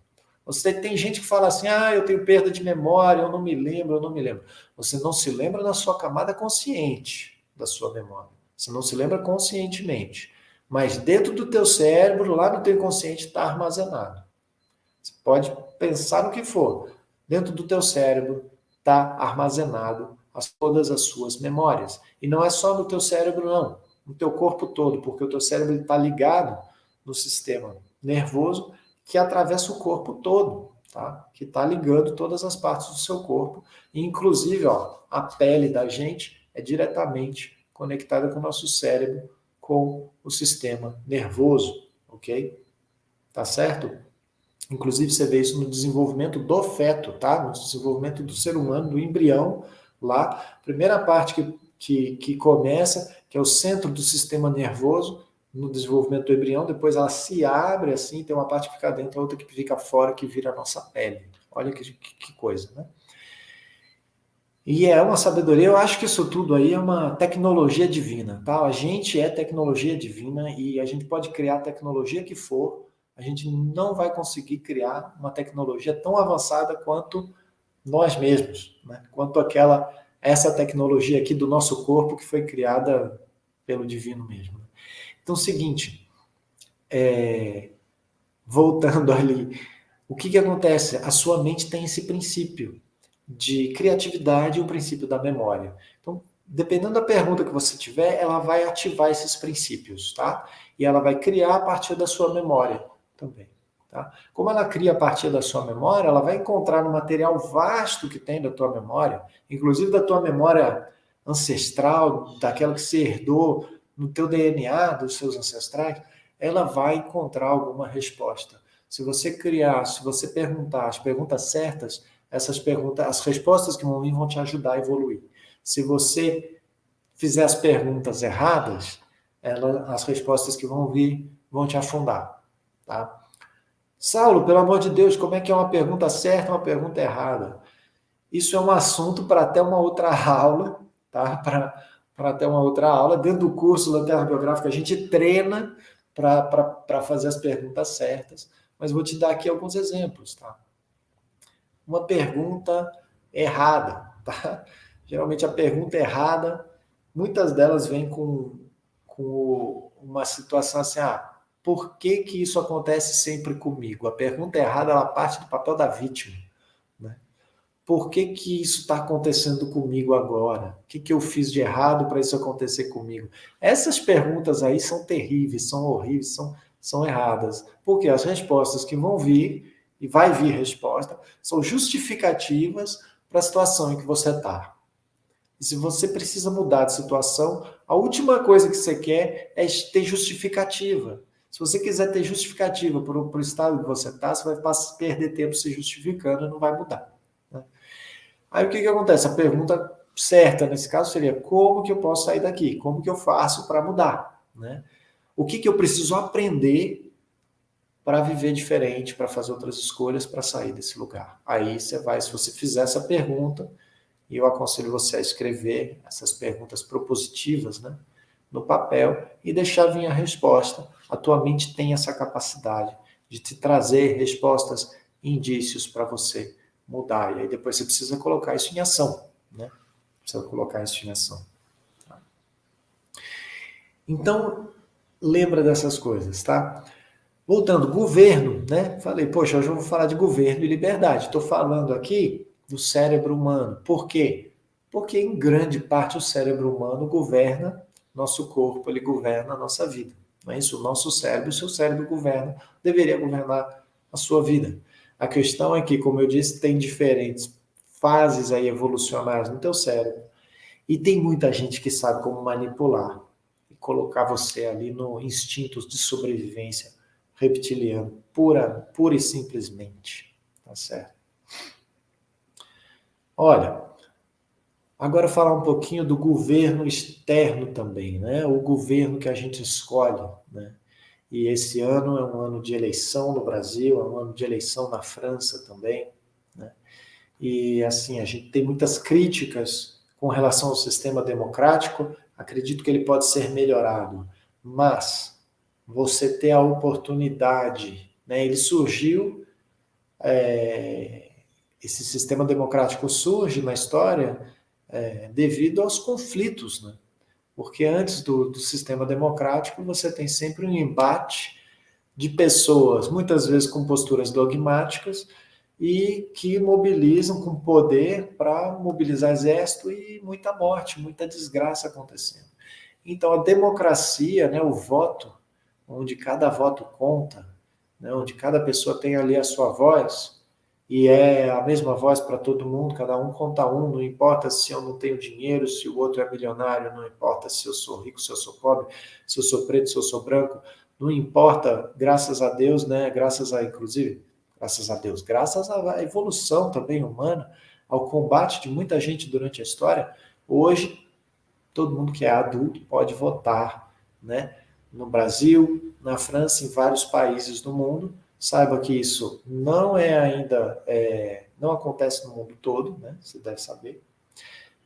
Você tem gente que fala assim, eu tenho perda de memória, eu não me lembro, eu não me lembro. Você não se lembra na sua camada consciente da sua memória. Você não se lembra conscientemente. Mas dentro do teu cérebro, lá no teu inconsciente, está armazenado. Você pode pensar no que for. Dentro do teu cérebro está armazenado todas as suas memórias. E não é só no teu cérebro, não. No teu corpo todo, porque o teu cérebro está ligado no sistema nervoso que atravessa o corpo todo, tá? Que está ligando todas as partes do seu corpo. Inclusive, a pele da gente é diretamente conectada com o nosso cérebro, com o sistema nervoso, ok? Tá certo? Inclusive, você vê isso no desenvolvimento do feto, tá? No desenvolvimento do ser humano, do embrião, lá. Primeira parte que começa, que é o centro do sistema nervoso, no desenvolvimento do embrião, depois ela se abre assim, tem uma parte que fica dentro, outra que fica fora, que vira a nossa pele. Olha que coisa, né? E é uma sabedoria, eu acho que isso tudo aí é uma tecnologia divina, tá? A gente é tecnologia divina e a gente pode criar a tecnologia que for, a gente não vai conseguir criar uma tecnologia tão avançada quanto nós mesmos, né? Quanto essa tecnologia aqui do nosso corpo que foi criada pelo divino mesmo. Então, é o seguinte, voltando ali, o que acontece? A sua mente tem esse princípio de criatividade e o princípio da memória. Então, dependendo da pergunta que você tiver, ela vai ativar esses princípios, tá? E ela vai criar a partir da sua memória também, tá? Como ela cria a partir da sua memória, ela vai encontrar no material vasto que tem da tua memória, inclusive da tua memória ancestral, daquela que você herdou no teu DNA dos seus ancestrais, ela vai encontrar alguma resposta. Se você perguntar as perguntas certas, essas perguntas, as respostas que vão vir vão te ajudar a evoluir. Se você fizer as perguntas erradas, as respostas que vão vir vão te afundar, tá? Saulo, pelo amor de Deus, como é que é uma pergunta certa e uma pergunta errada? Isso é um assunto para até uma outra aula, tá? Para até uma outra aula. Dentro do curso da Terra Biográfica, a gente treina para fazer as perguntas certas, mas vou te dar aqui alguns exemplos, tá? Uma pergunta errada, tá? Geralmente a pergunta errada, muitas delas vêm com uma situação assim, por que que isso acontece sempre comigo? A pergunta errada, ela parte do papel da vítima, né? Por que que isso está acontecendo comigo agora? O que que eu fiz de errado para isso acontecer comigo? Essas perguntas aí são terríveis, são horríveis, são erradas. Porque as respostas que vão vir, e vai vir resposta, são justificativas para a situação em que você está. E se você precisa mudar de situação, a última coisa que você quer é ter justificativa. Se você quiser ter justificativa para o estado que você está, você vai perder tempo se justificando e não vai mudar. Aí o que acontece? A pergunta certa nesse caso seria: como que eu posso sair daqui? Como que eu faço para mudar? Né? O que eu preciso aprender para viver diferente, para fazer outras escolhas, para sair desse lugar? Aí você vai, se você fizer essa pergunta, e eu aconselho você a escrever essas perguntas propositivas, né, no papel e deixar vir a resposta. A tua mente tem essa capacidade de te trazer respostas, indícios para você mudar. E aí depois você precisa colocar isso em ação, né? Precisa colocar isso em ação. Tá? Então, lembra dessas coisas, tá? Voltando, governo, né? Falei, poxa, hoje eu vou falar de governo e liberdade. Estou falando aqui do cérebro humano. Por quê? Porque em grande parte o cérebro humano governa nosso corpo, ele governa a nossa vida. Não é isso? O nosso cérebro, o seu cérebro governa, deveria governar a sua vida. A questão é que, como eu disse, tem diferentes fases aí evolucionárias no teu cérebro. E tem muita gente que sabe como manipular e colocar você ali no instintos de sobrevivência reptiliano, pura e simplesmente. Tá certo? Olha, agora falar um pouquinho do governo externo também, né? O governo que a gente escolhe, né? E esse ano é um ano de eleição no Brasil, é um ano de eleição na França também, né? E assim, a gente tem muitas críticas com relação ao sistema democrático, acredito que ele pode ser melhorado, mas você ter a oportunidade, né? Ele surgiu, esse sistema democrático surge na história devido aos conflitos, né? Porque antes do sistema democrático você tem sempre um embate de pessoas, muitas vezes com posturas dogmáticas, e que mobilizam com poder para mobilizar exército e muita morte, muita desgraça acontecendo. Então, a democracia, né, o voto, onde cada voto conta, né, onde cada pessoa tem ali a sua voz, e é a mesma voz para todo mundo, cada um conta um, não importa se eu não tenho dinheiro, se o outro é milionário, não importa se eu sou rico, se eu sou pobre, se eu sou preto, se eu sou branco, não importa, graças a Deus, né, inclusive, graças a Deus, graças à evolução também humana, ao combate de muita gente durante a história, hoje todo mundo que é adulto pode votar, né? No Brasil, na França, em vários países do mundo. Saiba que isso não é ainda, não acontece no mundo todo, né? Você deve saber,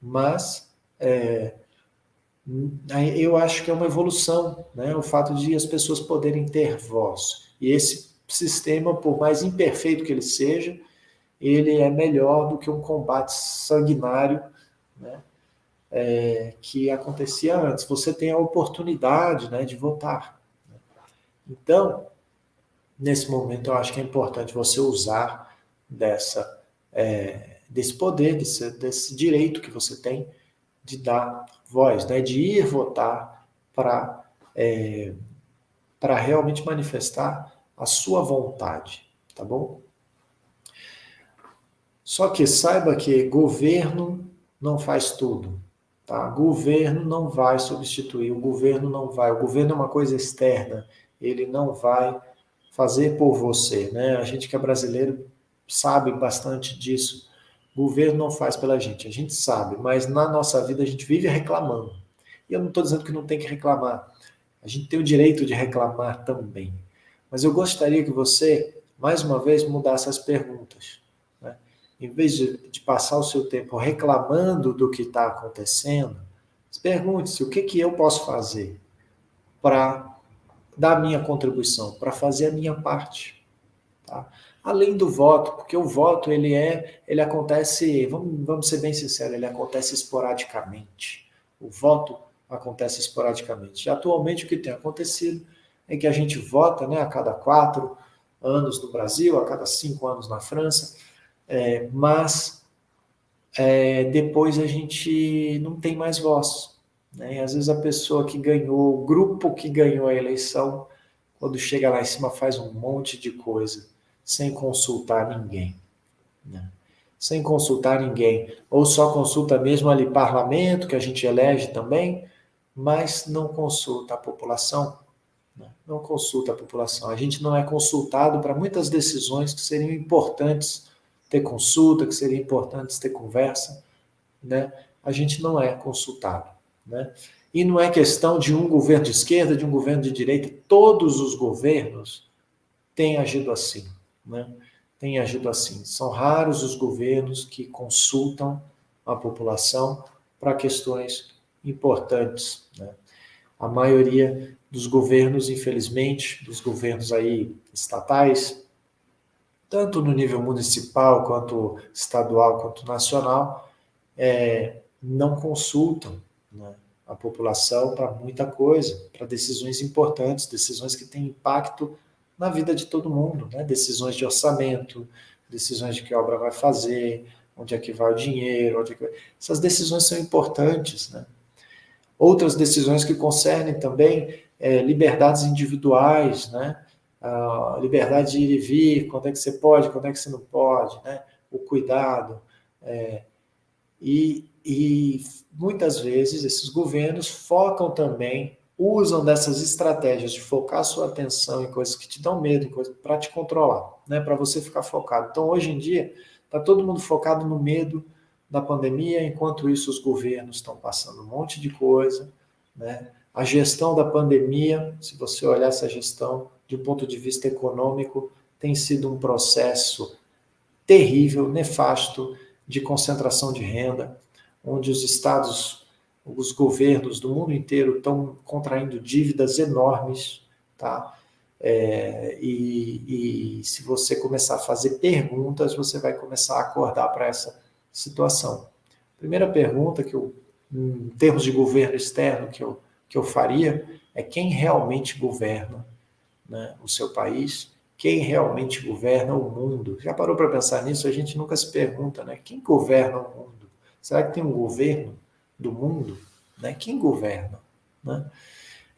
mas eu acho que é uma evolução, né? O fato de as pessoas poderem ter voz. E esse sistema, por mais imperfeito que ele seja, ele é melhor do que um combate sanguinário, né? Que acontecia antes. Você tem a oportunidade, né, de votar. Então, nesse momento, eu acho que é importante você usar desse poder, desse direito que você tem de dar voz, né, de ir votar para realmente manifestar a sua vontade, tá bom? Só que saiba que governo não faz tudo. Tá? Governo não vai substituir, o governo não vai. O governo é uma coisa externa, ele não vai fazer por você. Né? A gente que é brasileiro sabe bastante disso. O governo não faz pela gente, a gente sabe, mas na nossa vida a gente vive reclamando. E eu não estou dizendo que não tem que reclamar, a gente tem o direito de reclamar também. Mas eu gostaria que você, mais uma vez, mudasse as perguntas. Né? Em vez de passar o seu tempo reclamando do que está acontecendo, pergunte-se o que eu posso fazer para dar a minha contribuição, para fazer a minha parte. Tá? Além do voto, porque o voto ele acontece, vamos ser bem sinceros, ele acontece esporadicamente. O voto acontece esporadicamente. E atualmente o que tem acontecido é que a gente vota, né, a cada 4 anos no Brasil, a cada 5 anos na França, mas depois a gente não tem mais voz. Né? E às vezes a pessoa que ganhou, o grupo que ganhou a eleição, quando chega lá em cima faz um monte de coisa, sem consultar ninguém. Né? Sem consultar ninguém. Ou só consulta mesmo ali parlamento, que a gente elege também, mas não consulta a população. Né? Não consulta a população. A gente não é consultado para muitas decisões que seriam importantes ter consulta, que seriam importantes ter conversa, né? A gente não é consultado. Né? E não é questão de um governo de esquerda, de um governo de direita, todos os governos têm agido assim. Né? Têm agido assim. São raros os governos que consultam a população para questões importantes. Né? A maioria dos governos, infelizmente, dos governos aí estatais, tanto no nível municipal, quanto estadual, quanto nacional, não consultam, né, a população para muita coisa, para decisões importantes, decisões que têm impacto na vida de todo mundo, né? Decisões de orçamento, decisões de que obra vai fazer, onde é que vai o dinheiro, onde é que vai... Essas decisões são importantes, né? Outras decisões que concernem também liberdades individuais, né? A liberdade de ir e vir, quando é que você pode, quando é que você não pode, né? O cuidado. E muitas vezes esses governos focam também, usam dessas estratégias de focar a sua atenção em coisas que te dão medo, em coisas para te controlar, né? Para você ficar focado. Então, hoje em dia, está todo mundo focado no medo da pandemia, enquanto isso os governos estão passando um monte de coisa, né? A gestão da pandemia, se você olhar essa gestão de um ponto de vista econômico, tem sido um processo terrível, nefasto, de concentração de renda, onde os estados, os governos do mundo inteiro estão contraindo dívidas enormes, tá? E se você começar a fazer perguntas, você vai começar a acordar para essa situação. Primeira pergunta que eu, em termos de governo externo, que eu faria é quem realmente governa, né, o seu país, quem realmente governa o mundo. Já parou para pensar nisso? A gente nunca se pergunta, né? Quem governa o mundo? Será que tem um governo do mundo? Né? Quem governa? Né?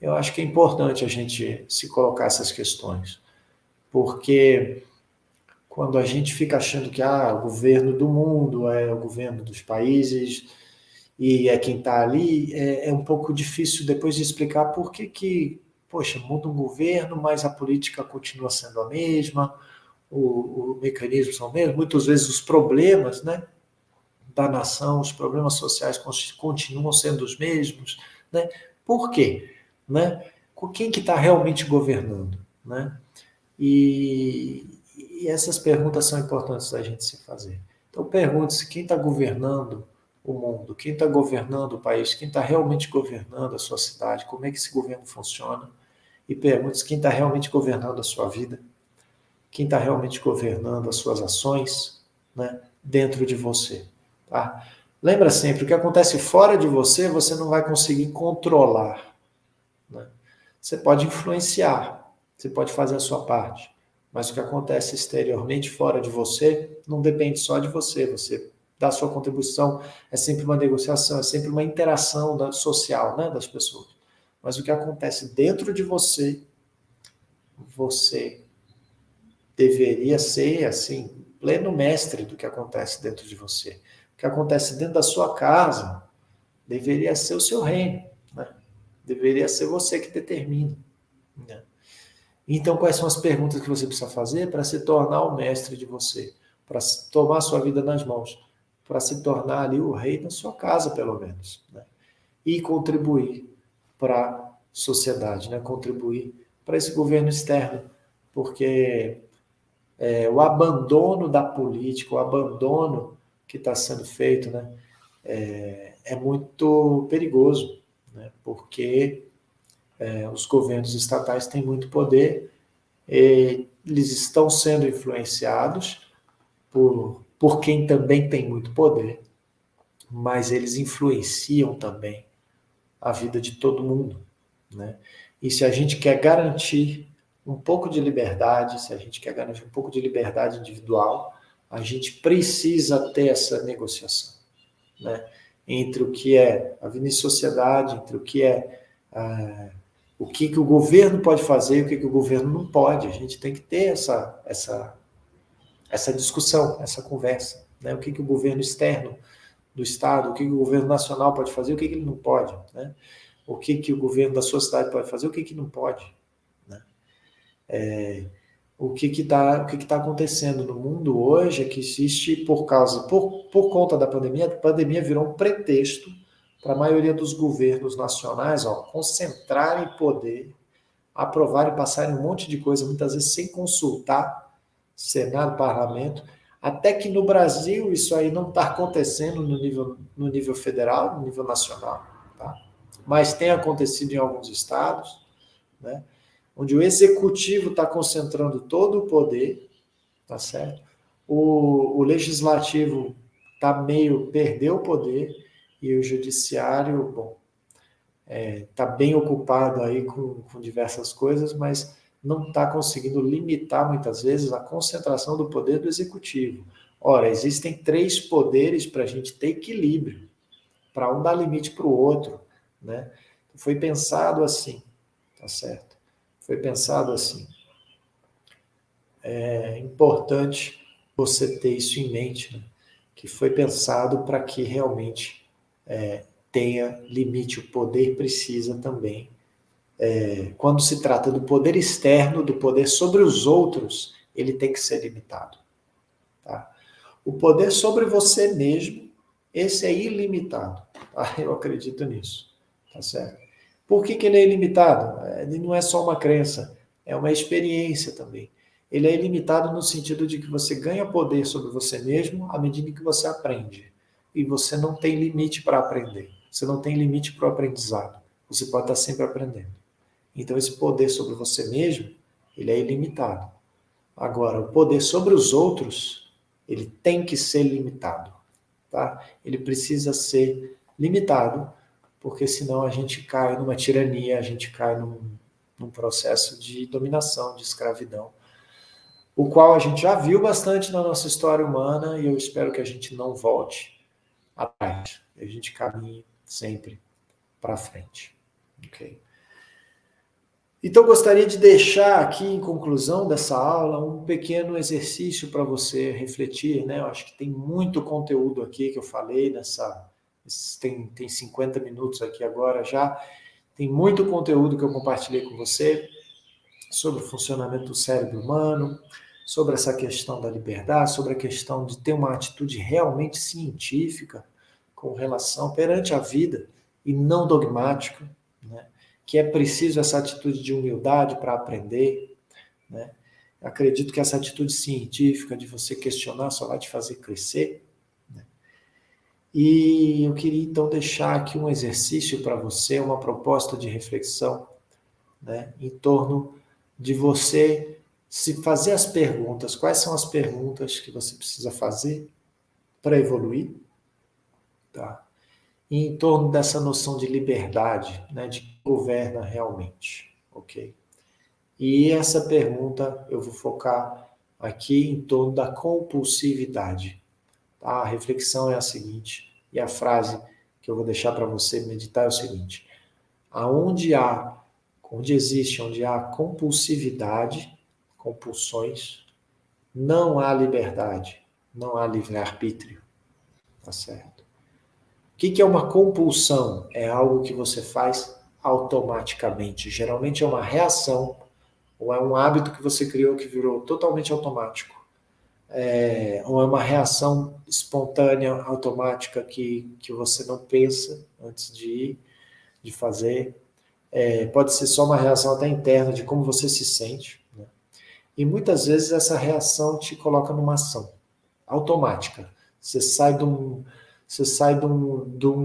Eu acho que é importante a gente se colocar essas questões, porque quando a gente fica achando que o governo do mundo é o governo dos países e é quem está ali, é um pouco difícil depois de explicar por que, poxa, muda um governo, mas a política continua sendo a mesma, o mecanismo são os mesmos, muitas vezes os problemas, né, da nação, os problemas sociais continuam sendo os mesmos, né? Por quê? Né? Quem que está realmente governando? Né? E essas perguntas são importantes da gente se fazer. Então, pergunte-se quem está governando o mundo, quem está governando o país, quem está realmente governando a sua cidade, como é que esse governo funciona, e pergunte-se quem está realmente governando a sua vida, quem está realmente governando as suas ações, né, dentro de você. Tá? Lembra sempre, o que acontece fora de você, você não vai conseguir controlar. Né? Você pode influenciar, você pode fazer a sua parte, mas o que acontece exteriormente, fora de você, não depende só de você. Você dá a sua contribuição, é sempre uma negociação, é sempre uma interação social, né, das pessoas. Mas o que acontece dentro de você, você deveria ser, assim, pleno mestre do que acontece dentro de você. O que acontece dentro da sua casa deveria ser o seu reino, né? Deveria ser você que determina. Né? Então, quais são as perguntas que você precisa fazer para se tornar o mestre de você? Para tomar a sua vida nas mãos? Para se tornar ali o rei da sua casa, pelo menos. Né? E contribuir para a sociedade, né? Contribuir para esse governo externo, porque o abandono da política, o abandono que está sendo feito, né, é muito perigoso, né, porque os governos estatais têm muito poder, eles estão sendo influenciados por quem também tem muito poder, mas eles influenciam também a vida de todo mundo. Né? E se a gente quer garantir um pouco de liberdade, se a gente quer garantir um pouco de liberdade individual, a gente precisa ter essa negociação, né? Entre o que é a vida em sociedade, entre o que é o que o governo pode fazer e o que o governo não pode. A gente tem que ter essa discussão, essa conversa. Né? O que o governo externo do Estado, o que o governo nacional pode fazer, o que ele não pode. Né? O que o governo da sua cidade pode fazer, o que não pode. Né? O que está acontecendo no mundo hoje é que existe, por conta da pandemia, a pandemia virou um pretexto para a maioria dos governos nacionais concentrarem poder, aprovarem e passarem um monte de coisa, muitas vezes sem consultar Senado, Parlamento, até que no Brasil isso aí não está acontecendo no nível federal, no nível nacional, tá? Mas tem acontecido em alguns estados, né? Onde o executivo está concentrando todo o poder, tá certo? O legislativo perdeu o poder e o judiciário, bom, está bem ocupado aí com diversas coisas, mas não está conseguindo limitar muitas vezes a concentração do poder do executivo. Ora, existem 3 poderes para a gente ter equilíbrio, para um dar limite para o outro, né? Foi pensado assim, tá certo? Foi pensado assim. É importante você ter isso em mente, né? Que foi pensado para que realmente tenha limite. O poder precisa também. Quando se trata do poder externo, do poder sobre os outros, ele tem que ser limitado. Tá? O poder sobre você mesmo, esse é ilimitado. Tá? Eu acredito nisso. Tá certo? Por que ele é ilimitado? Ele não é só uma crença, é uma experiência também. Ele é ilimitado no sentido de que você ganha poder sobre você mesmo à medida que você aprende. E você não tem limite para aprender. Você não tem limite para o aprendizado. Você pode estar sempre aprendendo. Então, esse poder sobre você mesmo, ele é ilimitado. Agora, o poder sobre os outros, ele tem que ser limitado. Tá? Ele precisa ser limitado, porque senão a gente cai numa tirania, a gente cai num processo de dominação, de escravidão, o qual a gente já viu bastante na nossa história humana e eu espero que a gente não volte atrás. A gente caminhe sempre para frente. Ok? Então, gostaria de deixar aqui, em conclusão dessa aula, um pequeno exercício para você refletir, né? Eu acho que tem muito conteúdo aqui que eu falei nessa. Tem 50 minutos aqui agora já. Tem muito conteúdo que eu compartilhei com você sobre o funcionamento do cérebro humano, sobre essa questão da liberdade, sobre a questão de ter uma atitude realmente científica com relação perante a vida e não dogmática, né? Que é preciso essa atitude de humildade para aprender, né? Acredito que essa atitude científica de você questionar só vai te fazer crescer, né? E eu queria então deixar aqui um exercício para você, uma proposta de reflexão, né, em torno de você se fazer as perguntas. Quais são as perguntas que você precisa fazer para evoluir, tá? E em torno dessa noção de liberdade, né, de que governa realmente, ok? E essa pergunta eu vou focar aqui em torno da compulsividade. Tá? A reflexão é a seguinte, e a frase que eu vou deixar para você meditar é o seguinte: onde há compulsividade, compulsões, não há liberdade, não há livre-arbítrio, tá certo? O que é uma compulsão? É algo que você faz automaticamente. Geralmente é uma reação ou é um hábito que você criou que virou totalmente automático. Ou é uma reação espontânea, automática, que você não pensa antes de fazer. Pode ser só uma reação até interna de como você se sente, né? E muitas vezes essa reação te coloca numa ação automática. Você sai de um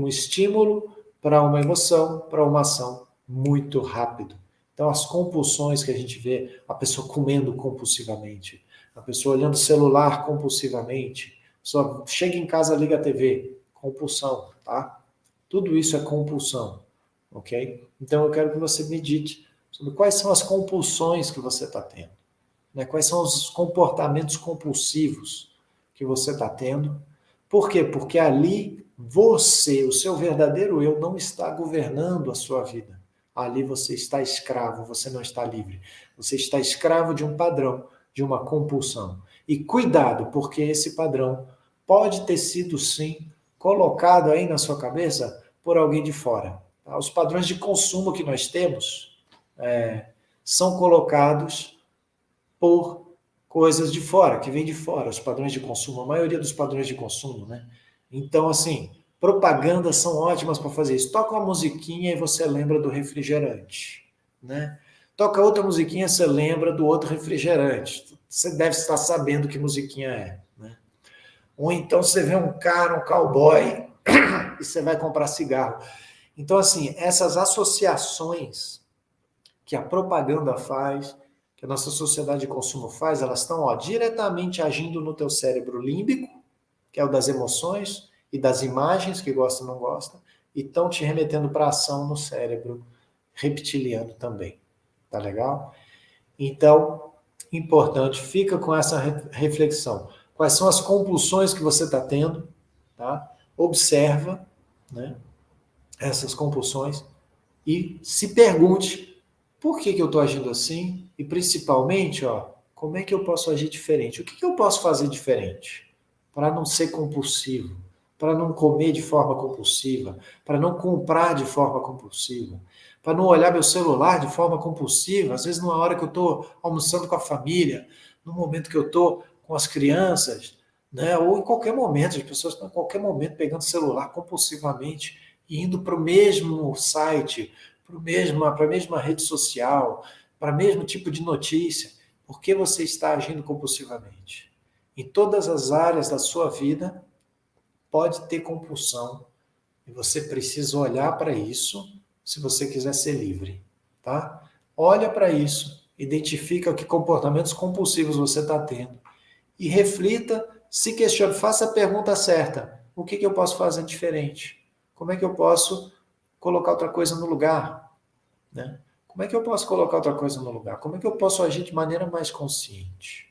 estímulo para uma emoção, para uma ação muito rápido. Então, as compulsões que a gente vê, a pessoa comendo compulsivamente, a pessoa olhando o celular compulsivamente, a pessoa chega em casa, liga a TV, compulsão, tá? Tudo isso é compulsão, ok? Então, eu quero que você medite sobre quais são as compulsões que você está tendo, né? Quais são os comportamentos compulsivos que você está tendo. Por quê? Porque ali você, o seu verdadeiro eu, não está governando a sua vida. Ali você está escravo, você não está livre. Você está escravo de um padrão, de uma compulsão. E cuidado, porque esse padrão pode ter sido, sim, colocado aí na sua cabeça por alguém de fora. Tá? Os padrões de consumo que nós temos são colocados por coisas de fora, que vêm de fora, os padrões de consumo, a maioria dos padrões de consumo, né? Então, assim, propagandas são ótimas para fazer isso. Toca uma musiquinha e você lembra do refrigerante, né? Toca outra musiquinha, você lembra do outro refrigerante. Você deve estar sabendo que musiquinha é, né? Ou então você vê um cara, um cowboy, e você vai comprar cigarro. Então, assim, essas associações que a propaganda faz, que a nossa sociedade de consumo faz, elas estão diretamente agindo no teu cérebro límbico, que é o das emoções e das imagens, que gosta ou não gosta, e estão te remetendo para a ação no cérebro reptiliano também. Tá legal? Então, importante, fica com essa reflexão. quais são as compulsões que você está tendo, tá? Observa, né, essas compulsões e se pergunte por que eu estou agindo assim e principalmente, ó, como é que eu posso agir diferente? O que eu posso fazer diferente para não ser compulsivo, para não comer de forma compulsiva, para não comprar de forma compulsiva, para não olhar meu celular de forma compulsiva, às vezes numa hora que eu estou almoçando com a família, no momento que eu estou com as crianças, né? Ou em qualquer momento, as pessoas estão em qualquer momento pegando o celular compulsivamente e indo para o mesmo site, para a mesma rede social, para o mesmo tipo de notícia. Por que você está agindo compulsivamente? Em todas as áreas da sua vida, pode ter compulsão e você precisa olhar para isso se você quiser ser livre, tá? Olha para isso, identifica que comportamentos compulsivos você está tendo e reflita, se questione, faça a pergunta certa. O que eu posso fazer diferente? Como é que eu posso colocar outra coisa no lugar? Né? Como é que eu posso colocar outra coisa no lugar? Como é que eu posso agir de maneira mais consciente?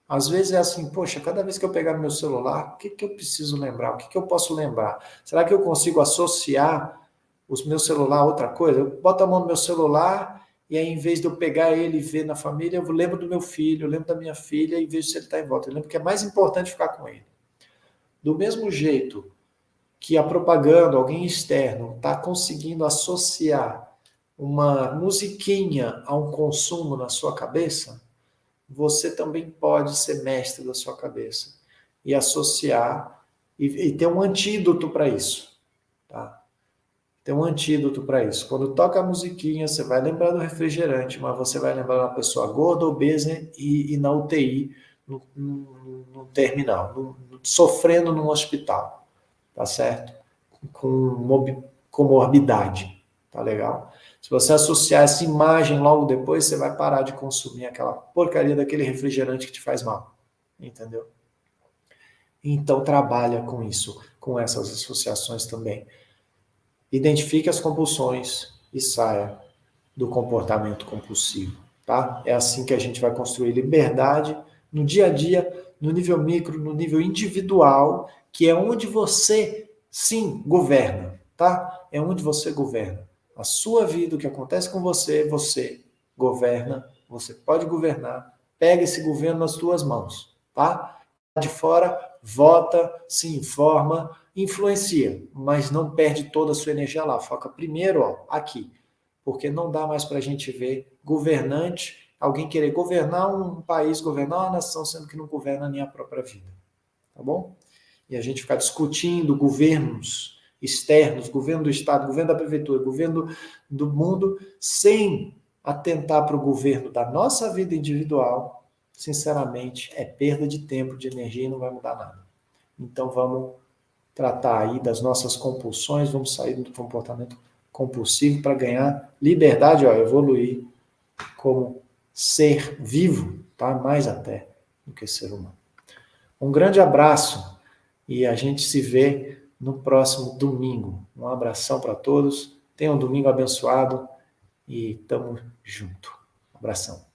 Às vezes é assim, poxa, cada vez que eu pegar no meu celular, o que eu preciso lembrar? O que eu posso lembrar? Será que eu consigo associar o meu celular a outra coisa? Eu boto a mão no meu celular e aí, em vez de eu pegar ele e ver na família, eu lembro do meu filho, eu lembro da minha filha e vejo se ele está em volta. Eu lembro que é mais importante ficar com ele. Do mesmo jeito que a propaganda, alguém externo, está conseguindo associar uma musiquinha a um consumo na sua cabeça, você também pode ser mestre da sua cabeça e associar e ter um antídoto para isso, tá? Tem um antídoto para isso. Quando toca a musiquinha, você vai lembrar do refrigerante, mas você vai lembrar de uma pessoa gorda, obesa e na UTI, no terminal, sofrendo num hospital, tá certo? Com comorbidade, tá legal? Se você associar essa imagem logo depois, você vai parar de consumir aquela porcaria daquele refrigerante que te faz mal, entendeu? Então trabalha com isso, com essas associações também. Identifique as compulsões e saia do comportamento compulsivo, tá? É assim que a gente vai construir liberdade no dia a dia, no nível micro, no nível individual, que é onde você, sim, governa, tá? É onde você governa. A sua vida, o que acontece com você, você governa, você pode governar, pega esse governo nas suas mãos, tá? De fora, vota, se informa, influencia, mas não perde toda a sua energia lá. Foca primeiro, ó, aqui, porque não dá mais para a gente ver governante, alguém querer governar um país, governar uma nação, sendo que não governa nem a própria vida, tá bom? E a gente ficar discutindo governos externos, governo do Estado, governo da prefeitura, governo do mundo, sem atentar para o governo da nossa vida individual, sinceramente, é perda de tempo, de energia e não vai mudar nada. Então vamos tratar aí das nossas compulsões, vamos sair do comportamento compulsivo para ganhar liberdade, ó, evoluir como ser vivo, tá? Mais até do que ser humano. Um grande abraço e a gente se vê no próximo domingo. Um abração para todos, tenham um domingo abençoado e tamo junto. Um abração.